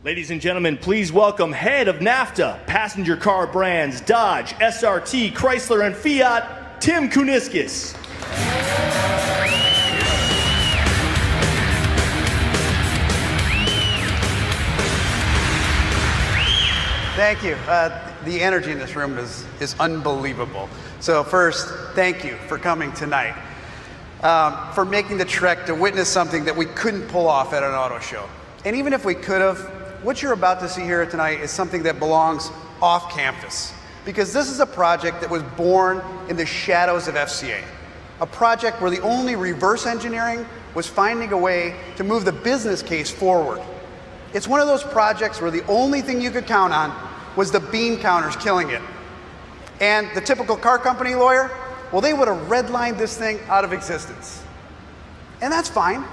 Ladies and gentlemen, please welcome head of NAFTA, passenger car brands, Dodge, SRT, Chrysler, and Fiat, Tim Kuniskis. Thank you. The energy in this room is unbelievable. So first, thank you for coming tonight, for making the trek to witness something that we couldn't pull off at an auto show. And even if we could have, what you're about to see here tonight is something that belongs off campus. Because this is a project that was born in the shadows of FCA. A project where the only reverse engineering was finding a way to move the business case forward. It's one of those projects where the only thing you could count on was the bean counters killing it. And the typical car company lawyer, well, they would have redlined this thing out of existence. And that's fine,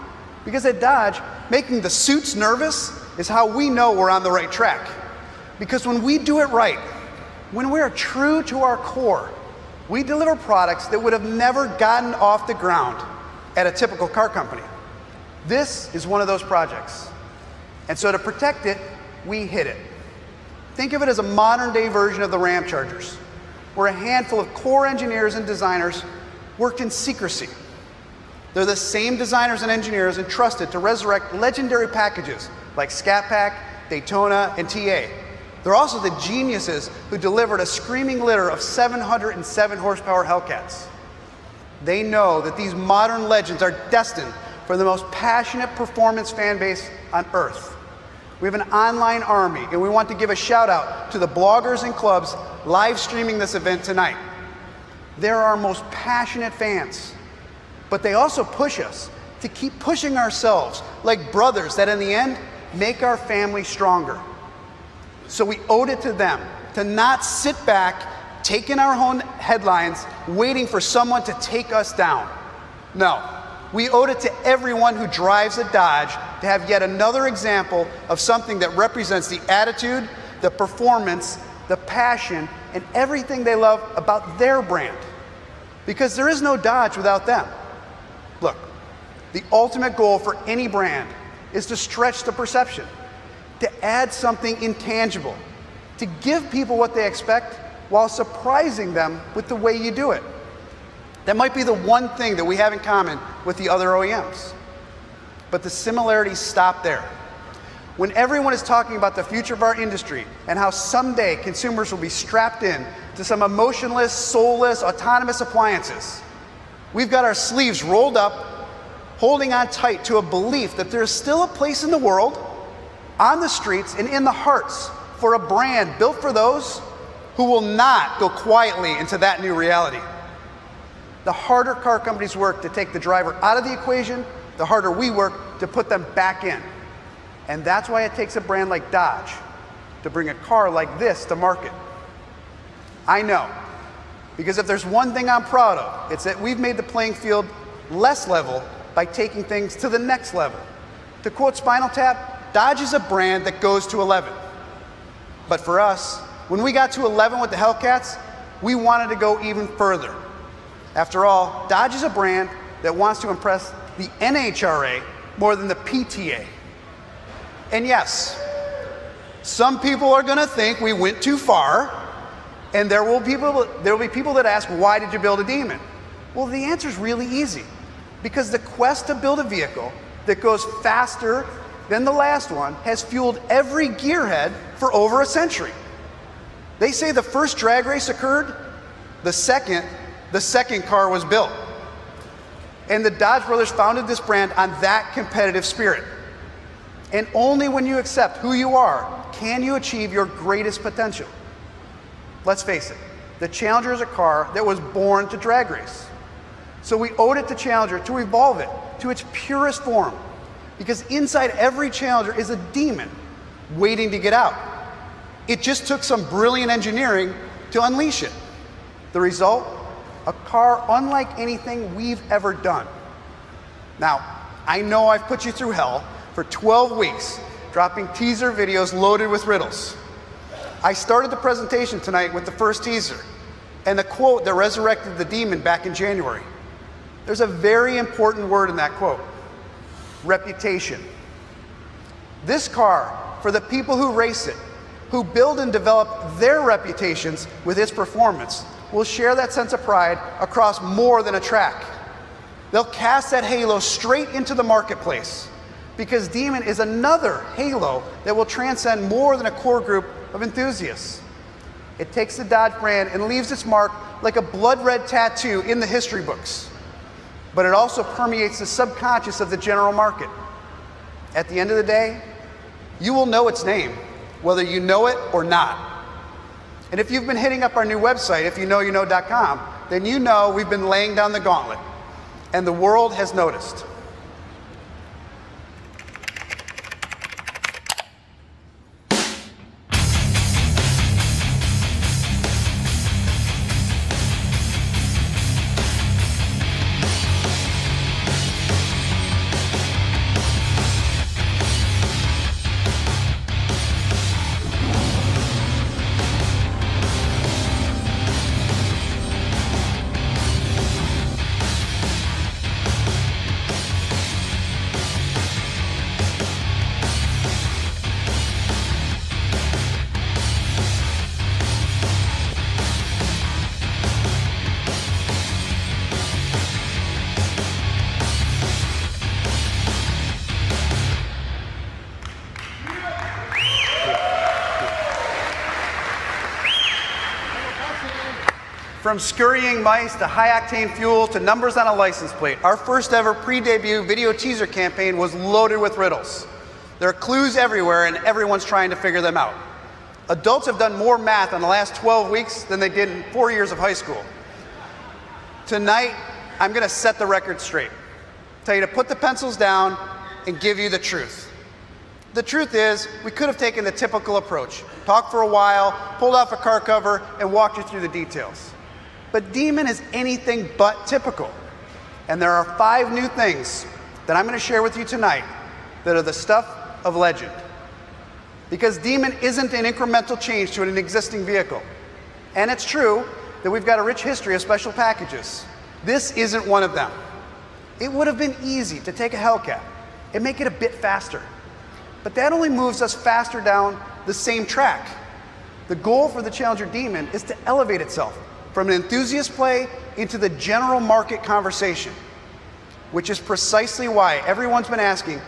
because at Dodge, making the suits nervous is how we know we're on the right track. Because when we do it right, when we're true to our core, we deliver products that would have never gotten off the ground at a typical car company. This is one of those projects. And so to protect it, we hid it. Think of it as a modern day version of the Ramchargers, where a handful of core engineers and designers worked in secrecy. They're the same designers and engineers entrusted to resurrect legendary packages like Scat Pack, Daytona, and TA. They're also the geniuses who delivered a screaming litter of 707 horsepower Hellcats. They know that these modern legends are destined for the most passionate performance fan base on earth. We have an online army, and we want to give a shout out to the bloggers and clubs live streaming this event tonight. They're our most passionate fans, but they also push us to keep pushing ourselves like brothers that in the end make our family stronger. So we owed it to them to not sit back, taking our own headlines, waiting for someone to take us down. No, we owed it to everyone who drives a Dodge to have yet another example of something that represents the attitude, the performance, the passion, and everything they love about their brand. Because there is no Dodge without them. Look, the ultimate goal for any brand is to stretch the perception, to add something intangible, to give people what they expect while surprising them with the way you do it. That might be the one thing that we have in common with the other OEMs. But the similarities stop there. When everyone is talking about the future of our industry and how someday consumers will be strapped in to some emotionless, soulless, autonomous appliances, we've got our sleeves rolled up, holding on tight to a belief that there's still a place in the world, on the streets, and in the hearts for a brand built for those who will not go quietly into that new reality. The harder car companies work to take the driver out of the equation, the harder we work to put them back in. And that's why it takes a brand like Dodge to bring a car like this to market. I know, because if there's one thing I'm proud of, it's that we've made the playing field less level by taking things to the next level. To quote Spinal Tap, Dodge is a brand that goes to 11. But for us, when we got to 11 with the Hellcats, we wanted to go even further. After all, Dodge is a brand that wants to impress the NHRA more than the PTA. And yes, some people are going to think we went too far, and there will be people that ask, why did you build a Demon? Well, the answer is really easy. Because the quest to build a vehicle that goes faster than the last one has fueled every gearhead for over a century. They say the first drag race occurred, the second car was built. And the Dodge brothers founded this brand on that competitive spirit. And only when you accept who you are can you achieve your greatest potential. Let's face it, the Challenger is a car that was born to drag race. So we owed it to Challenger to evolve it to its purest form, because inside every Challenger is a demon waiting to get out. It just took some brilliant engineering to unleash it. The result? A car unlike anything we've ever done. Now, I know I've put you through hell for 12 weeks, dropping teaser videos loaded with riddles. I started the presentation tonight with the first teaser and the quote that resurrected the Demon back in January. There's a very important word in that quote: reputation. This car for the people who race it, who build and develop their reputations with its performance, will share that sense of pride across more than a track. They'll cast that halo straight into the marketplace, because Demon is another halo that will transcend more than a core group of enthusiasts. It takes the Dodge brand and leaves its mark like a blood red tattoo in the history books. But it also permeates the subconscious of the general market. At the end of the day, you will know its name, whether you know it or not. And if you've been hitting up our new website, ifyouknowyouKnow.com, then you know we've been laying down the gauntlet, and the world has noticed. From scurrying mice to high-octane fuel to numbers on a license plate, our first ever pre-debut video teaser campaign was loaded with riddles. There are clues everywhere and everyone's trying to figure them out. Adults have done more math in the last 12 weeks than they did in 4 years of high school. Tonight, I'm going to set the record straight. Tell you to put the pencils down and give you the truth. The truth is, we could have taken the typical approach, talked for a while, pulled off a car cover, and walked you through the details. But Demon is anything but typical. And there are 5 new things that I'm going to share with you tonight that are the stuff of legend. Because Demon isn't an incremental change to an existing vehicle. And it's true that we've got a rich history of special packages. This isn't one of them. It would have been easy to take a Hellcat and make it a bit faster. But that only moves us faster down the same track. The goal for the Challenger Demon is to elevate itself from an enthusiast play into the general market conversation, which is precisely why everyone's been asking,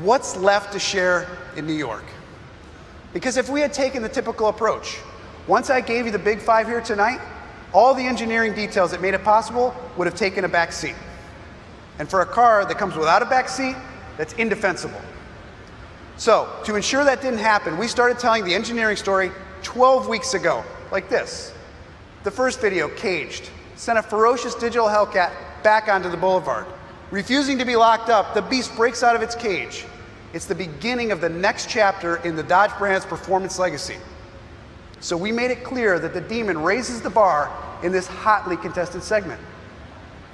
what's left to share in New York? Because if we had taken the typical approach, once I gave you the big 5 here tonight, all the engineering details that made it possible would have taken a back seat. And for a car that comes without a back seat, that's indefensible. So, to ensure that didn't happen, we started telling the engineering story 12 weeks ago, like this. The first video, Caged, sent a ferocious digital Hellcat back onto the boulevard. Refusing to be locked up, the beast breaks out of its cage. It's the beginning of the next chapter in the Dodge brand's performance legacy. So we made it clear that the Demon raises the bar in this hotly contested segment.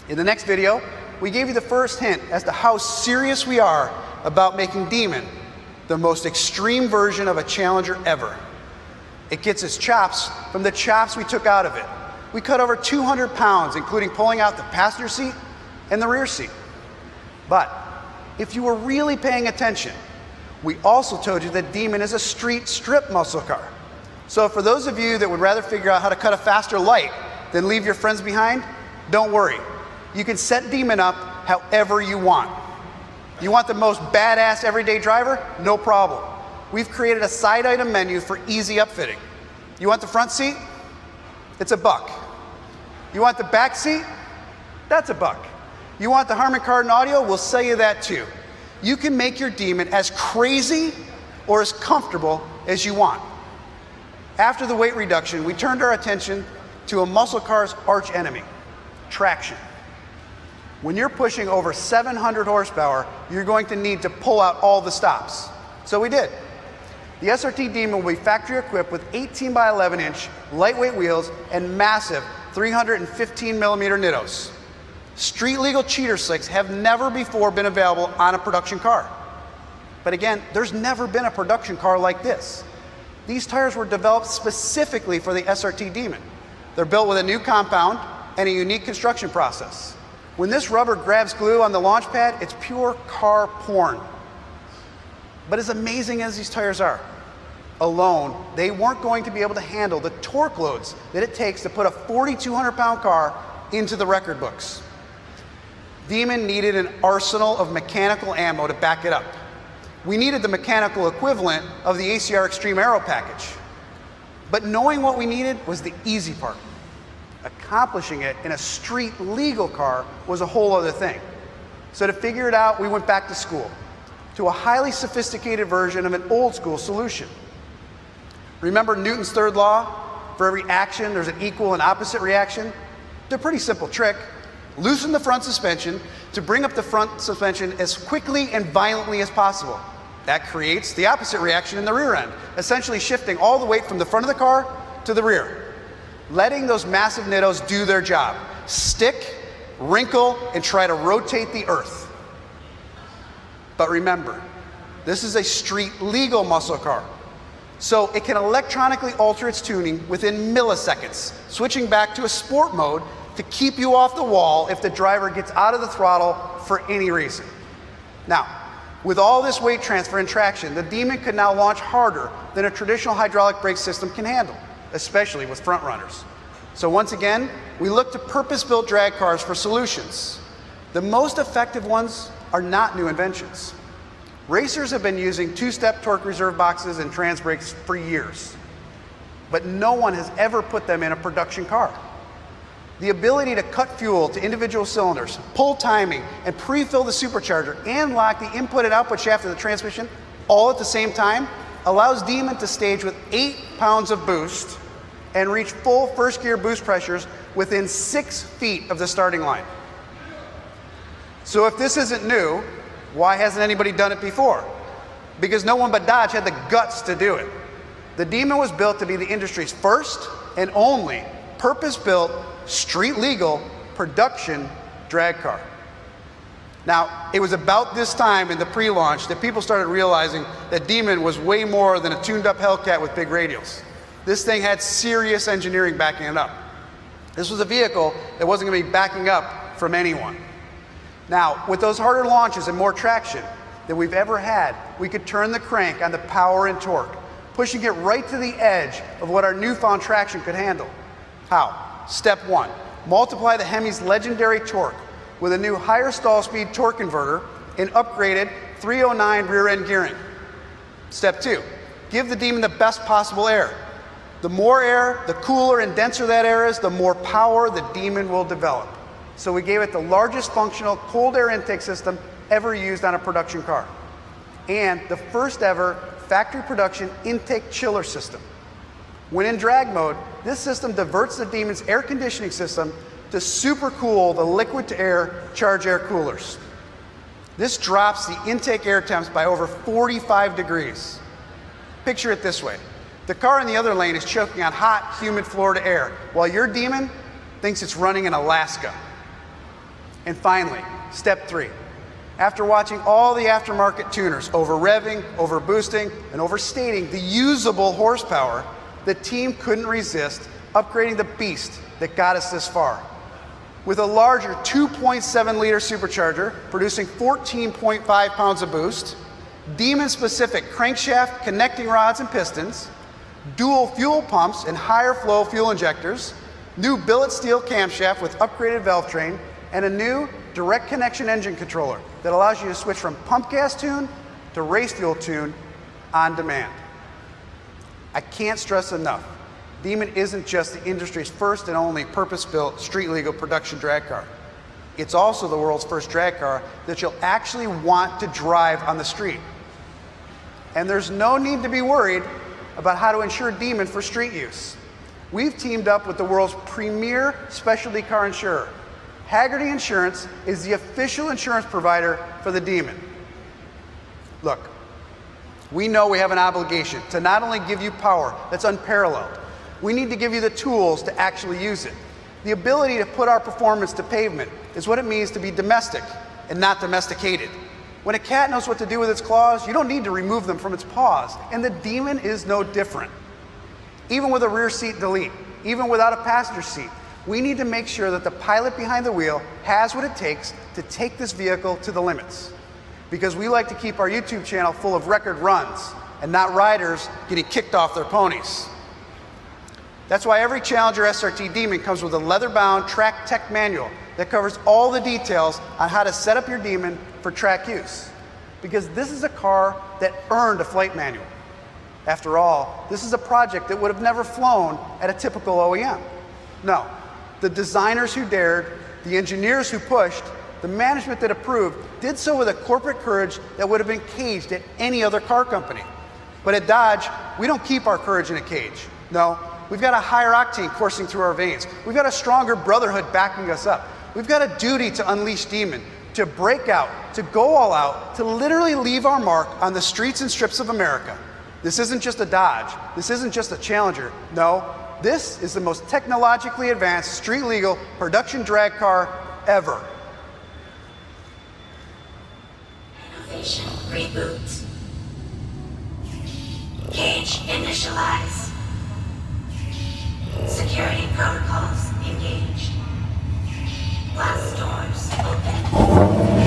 In the next video, we gave you the first hint as to how serious we are about making Demon the most extreme version of a Challenger ever. It gets its chops from the chops we took out of it. We cut over 200 pounds, including pulling out the passenger seat and the rear seat. But if you were really paying attention, we also told you that Demon is a street strip muscle car. So for those of you that would rather figure out how to cut a faster light than leave your friends behind, don't worry. You can set Demon up however you want. You want the most badass everyday driver? No problem. We've created a side item menu for easy upfitting. You want the front seat? It's $1. You want the back seat? That's $1. You want the Harman Kardon audio? We'll sell you that too. You can make your Demon as crazy or as comfortable as you want. After the weight reduction, we turned our attention to a muscle car's arch enemy, traction. When you're pushing over 700 horsepower, you're going to need to pull out all the stops. So we did. The SRT Demon will be factory equipped with 18 by 11 inch lightweight wheels and massive 315 millimeter Nittos. Street legal cheater slicks have never before been available on a production car. But again, there's never been a production car like this. These tires were developed specifically for the SRT Demon. They're built with a new compound and a unique construction process. When this rubber grabs glue on the launch pad, it's pure car porn. But as amazing as these tires are, alone, they weren't going to be able to handle the torque loads that it takes to put a 4,200-pound car into the record books. Demon needed an arsenal of mechanical ammo to back it up. We needed the mechanical equivalent of the ACR Extreme Aero package. But knowing what we needed was the easy part. Accomplishing it in a street legal car was a whole other thing. So to figure it out, we went back to school, to a highly sophisticated version of an old school solution. Remember Newton's third law? For every action, there's an equal and opposite reaction. It's a pretty simple trick. Loosen the front suspension to bring up the front suspension as quickly and violently as possible. That creates the opposite reaction in the rear end, essentially shifting all the weight from the front of the car to the rear, letting those massive nittos do their job. Stick, wrinkle, and try to rotate the earth. But remember, this is a street legal muscle car, so it can electronically alter its tuning within milliseconds, switching back to a sport mode to keep you off the wall if the driver gets out of the throttle for any reason. Now, with all this weight transfer and traction, the Demon could now launch harder than a traditional hydraulic brake system can handle, especially with front runners. So once again, we look to purpose-built drag cars for solutions. The most effective ones are not new inventions. Racers have been using two-step torque reserve boxes and trans brakes for years, but no one has ever put them in a production car. The ability to cut fuel to individual cylinders, pull timing, and pre-fill the supercharger, and lock the input and output shaft of the transmission all at the same time allows Demon to stage with 8 pounds of boost and reach full first gear boost pressures within 6 feet of the starting line. So if this isn't new, why hasn't anybody done it before? Because no one but Dodge had the guts to do it. The Demon was built to be the industry's first and only purpose-built, street-legal production drag car. Now, it was about this time in the pre-launch that people started realizing that Demon was way more than a tuned-up Hellcat with big radials. This thing had serious engineering backing it up. This was a vehicle that wasn't going to be backing up from anyone. Now, with those harder launches and more traction than we've ever had, we could turn the crank on the power and torque, pushing it right to the edge of what our newfound traction could handle. How? Step 1, multiply the Hemi's legendary torque with a new higher stall speed torque converter and upgraded 309 rear end gearing. Step 2, give the Demon the best possible air. The more air, the cooler and denser that air is, the more power the Demon will develop. So we gave it the largest functional cold air intake system ever used on a production car, and the first ever factory production intake chiller system. When in drag mode, this system diverts the Demon's air conditioning system to supercool the liquid to air charge air coolers. This drops the intake air temps by over 45 degrees. Picture it this way. The car in the other lane is choking on hot, humid Florida air, while your Demon thinks it's running in Alaska. And finally, step 3. After watching all the aftermarket tuners over revving, over boosting, and overstating the usable horsepower, the team couldn't resist upgrading the beast that got us this far. With a larger 2.7-liter supercharger producing 14.5 pounds of boost, Demon-specific crankshaft, connecting rods and pistons, dual fuel pumps and higher flow fuel injectors, new billet steel camshaft with upgraded valve train, and a new direct connection engine controller that allows you to switch from pump gas tune to race fuel tune on demand. I can't stress enough, Demon isn't just the industry's first and only purpose-built street-legal production drag car. It's also the world's first drag car that you'll actually want to drive on the street. And there's no need to be worried about how to insure Demon for street use. We've teamed up with the world's premier specialty car insurer. Hagerty Insurance is the official insurance provider for the Demon. Look, we know we have an obligation to not only give you power that's unparalleled, we need to give you the tools to actually use it. The ability to put our performance to pavement is what it means to be domestic and not domesticated. When a cat knows what to do with its claws, you don't need to remove them from its paws, and the Demon is no different. Even with a rear seat delete, even without a passenger seat, we need to make sure that the pilot behind the wheel has what it takes to take this vehicle to the limits. Because we like to keep our YouTube channel full of record runs and not riders getting kicked off their ponies. That's why every Challenger SRT Demon comes with a leather-bound track tech manual that covers all the details on how to set up your Demon for track use. Because this is a car that earned a flight manual. After all, this is a project that would have never flown at a typical OEM. No, the designers who dared, the engineers who pushed, the management that approved, did so with a corporate courage that would have been caged at any other car company. But at Dodge, we don't keep our courage in a cage. No, we've got a higher octane coursing through our veins. We've got a stronger brotherhood backing us up. We've got a duty to unleash Demon, to break out, to go all out, to literally leave our mark on the streets and strips of America. This isn't just a Dodge. This isn't just a Challenger. No, this is the most technologically advanced, street-legal production drag car ever. Innovation reboot. Cage initialize. Security protocols engaged. Blast doors open.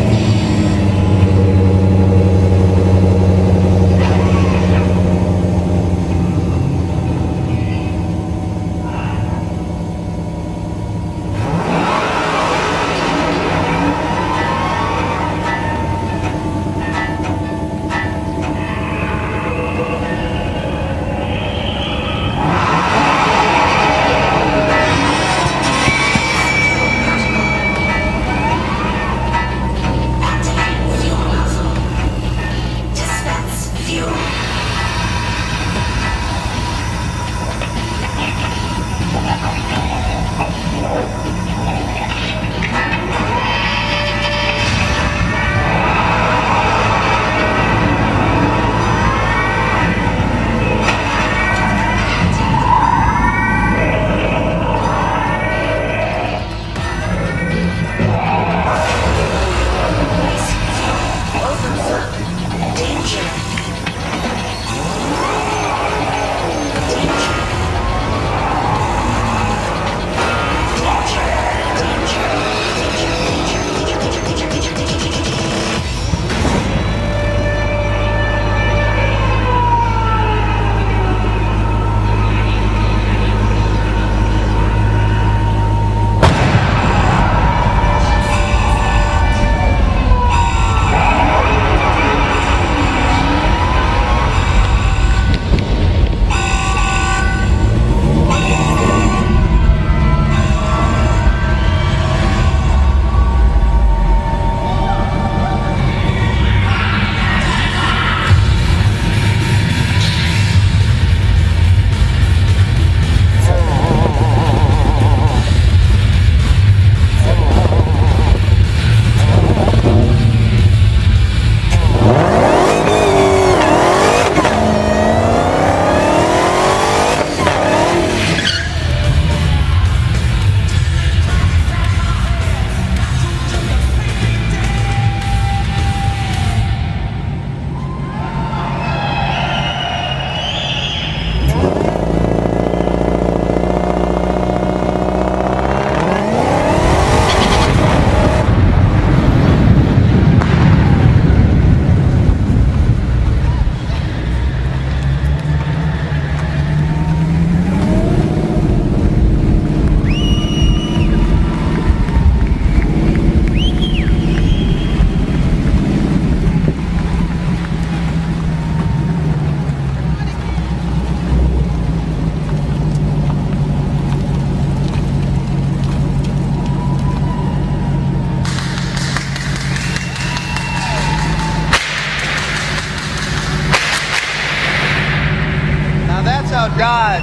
Dodge.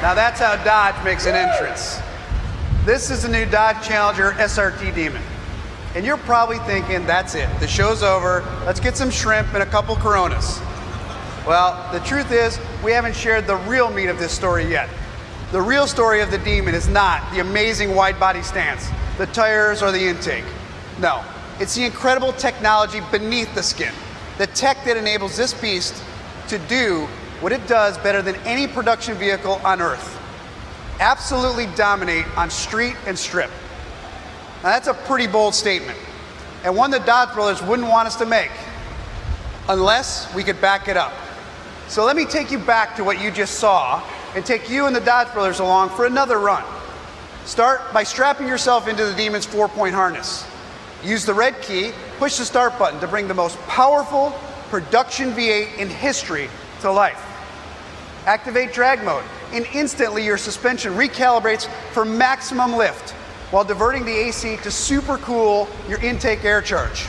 Now that's how Dodge makes an entrance. This is the new Dodge Challenger SRT Demon. And you're probably thinking, that's it, the show's over, let's get some shrimp and a couple Coronas. Well, the truth is, we haven't shared the real meat of this story yet. The real story of the Demon is not the amazing wide body stance, the tires, or the intake. No, it's the incredible technology beneath the skin, the tech that enables this beast to do what it does better than any production vehicle on Earth. Absolutely dominate on street and strip. Now that's a pretty bold statement. and one the Dodge brothers wouldn't want us to make unless we could back it up. So let me take you back to what you just saw and take you and the Dodge brothers along for another run. Start by strapping yourself into the Demon's 4-point harness. Use the red key, push the start button to bring the most powerful production V8 in history to life. Activate drag mode, and instantly your suspension recalibrates for maximum lift while diverting the AC to super cool your intake air charge.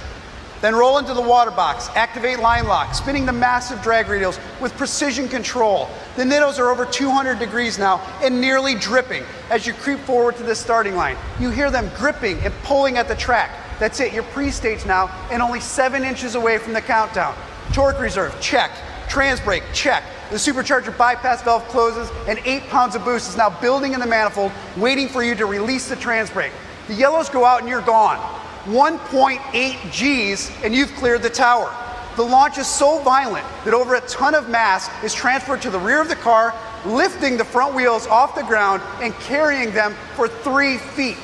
Then roll into the water box, activate line lock, spinning the massive drag radials with precision control. The Nittos are over 200 degrees now and nearly dripping as you creep forward to the starting line. You hear them gripping and pulling at the track. That's it, you're pre-staged now and only 7 inches away from the countdown. Torque reserve, check. Trans brake, check. The supercharger bypass valve closes and 8 pounds of boost is now building in the manifold, waiting for you to release the trans brake. The yellows go out and you're gone. 1.8 Gs and you've cleared the tower. The launch is so violent that over a ton of mass is transferred to the rear of the car, lifting the front wheels off the ground and carrying them for 3 feet.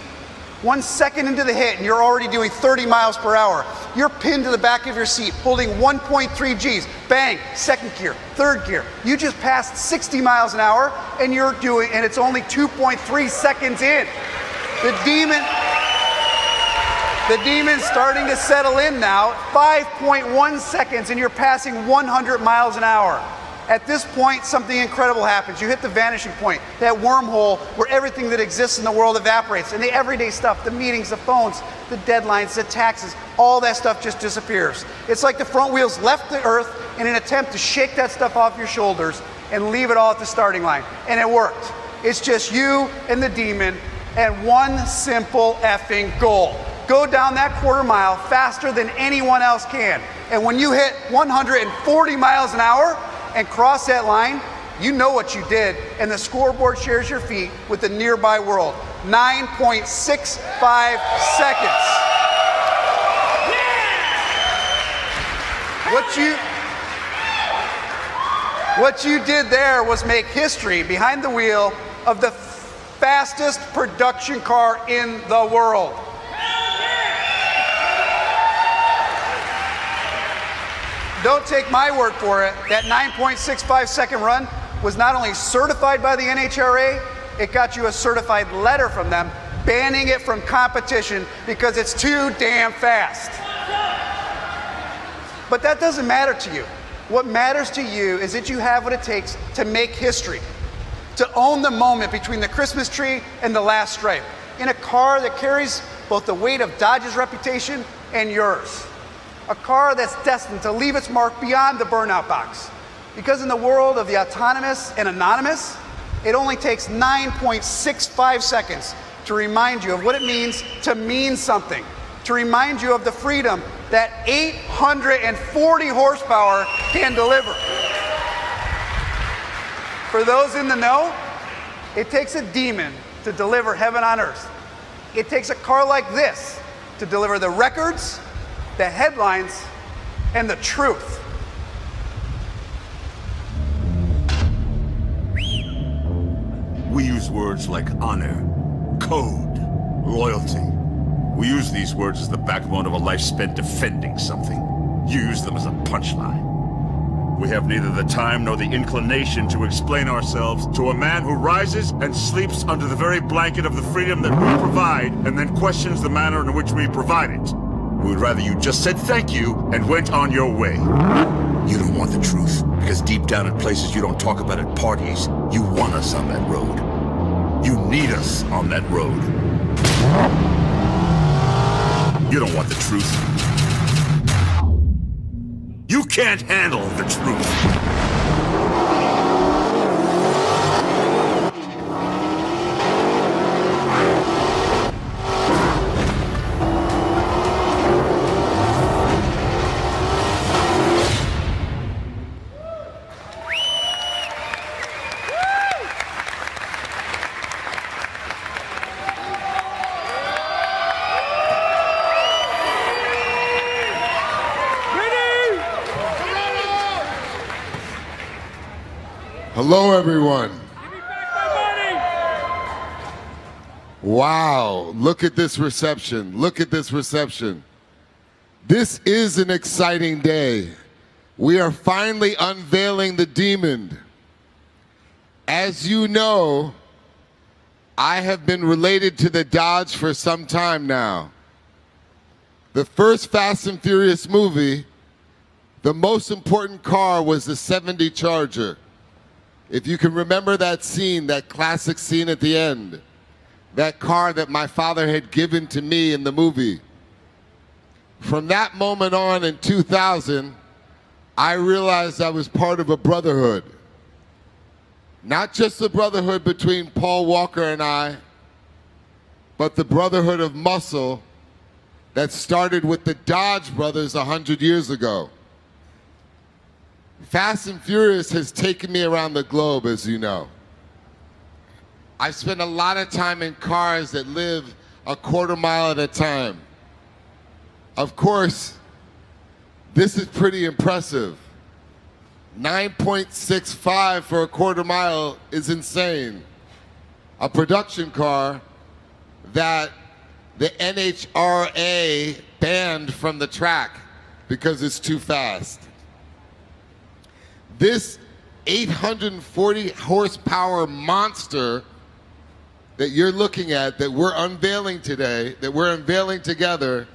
1 second into the hit and you're already doing 30 miles per hour. You're pinned to the back of your seat, holding 1.3 Gs. Bang, second gear, third gear. You just passed 60 miles an hour and it's only 2.3 seconds in. The Demon's starting to settle in now, 5.1 seconds and you're passing 100 miles an hour. At this point, something incredible happens. You hit the vanishing point, that wormhole where everything that exists in the world evaporates, and the everyday stuff, the meetings, the phones, the deadlines, the taxes, all that stuff just disappears. It's like the front wheels left the earth in an attempt to shake that stuff off your shoulders and leave it all at the starting line. And it worked. It's just you and the Demon and one simple effing goal. Go down that quarter mile faster than anyone else can. And when you hit 140 miles an hour and cross that line, you know what you did, and the scoreboard shares your feat with the nearby world. 9.65 seconds. What you did there was make history behind the wheel of the fastest production car in the world. Don't take my word for it. That 9.65 second run was not only certified by the NHRA, it got you a certified letter from them banning it from competition because it's too damn fast. But that doesn't matter to you. What matters to you is that you have what it takes to make history, to own the moment between the Christmas tree and the last stripe, in a car that carries both the weight of Dodge's reputation and yours. A car that's destined to leave its mark beyond the burnout box. Because in the world of the autonomous and anonymous, it only takes 9.65 seconds to remind you of what it means to mean something, to remind you of the freedom that 840 horsepower can deliver. For those in the know, it takes a Demon to deliver heaven on earth. It takes a car like this to deliver the records, the headlines, and the truth. We use words like honor, code, loyalty. We use these words as the backbone of a life spent defending something. You use them as a punchline. We have neither the time nor the inclination to explain ourselves to a man who rises and sleeps under the very blanket of the freedom that we provide and then questions the manner in which we provide it. We would rather you just said thank you and went on your way. You don't want the truth, because deep down in places you don't talk about at parties, you want us on that road. You need us on that road. You don't want the truth. You can't handle the truth. Hello, everyone. Wow, look at this reception. Look at this reception. This is an exciting day. We are finally unveiling the Demon. As you know, I have been related to the Dodge for some time now. The first Fast and Furious movie, the most important car was the 70 Charger. If you can remember that scene, that classic scene at the end, that car that my father had given to me in the movie. From that moment on in 2000, I realized I was part of a brotherhood. Not just the brotherhood between Paul Walker and I, but the brotherhood of muscle that started with the Dodge brothers 100 years ago. Fast and Furious has taken me around the globe, as you know. I've spent a lot of time in cars that live a quarter mile at a time. Of course, this is pretty impressive. 9.65 for a quarter mile is insane. A production car that the NHRA banned from the track because it's too fast. This 840 horsepower monster that you're looking at, that we're unveiling today, that we're unveiling together,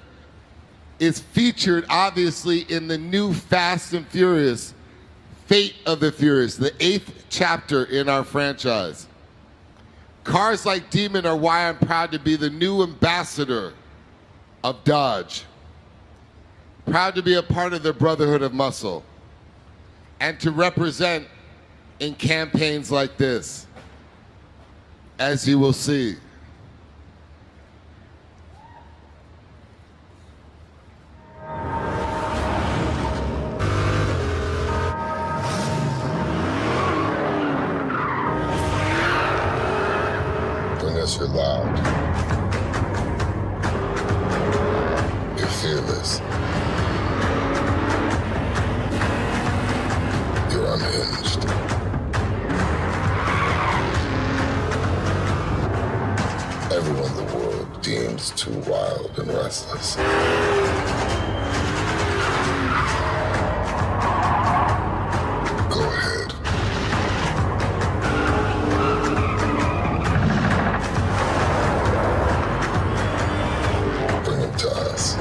is featured obviously in the new Fast and Furious, Fate of the Furious, the 8th chapter in our franchise. Cars like Demon are why I'm proud to be the new ambassador of Dodge. Proud to be a part of the Brotherhood of Muscle and to represent in campaigns like this, as you will see. You're loud. You're fearless. You're unhinged. Everyone in the world deems too wild and restless. Go ahead. To us.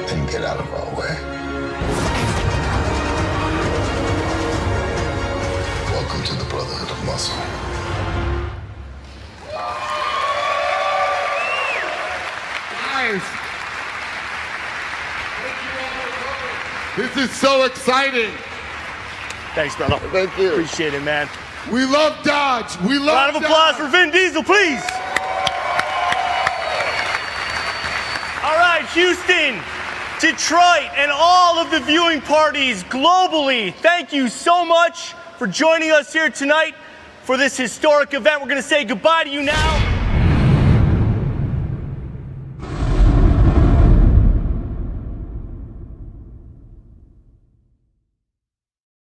And get out of our way. Welcome to the Brotherhood of Muscle. Guys, this is so exciting. Thanks, brother. Thank you. Appreciate it, man. We love Dodge. We love Round of applause for Vin Diesel, please. All right, Houston, Detroit, and all of the viewing parties globally, thank you so much for joining us here tonight for this historic event. We're going to say goodbye to you now.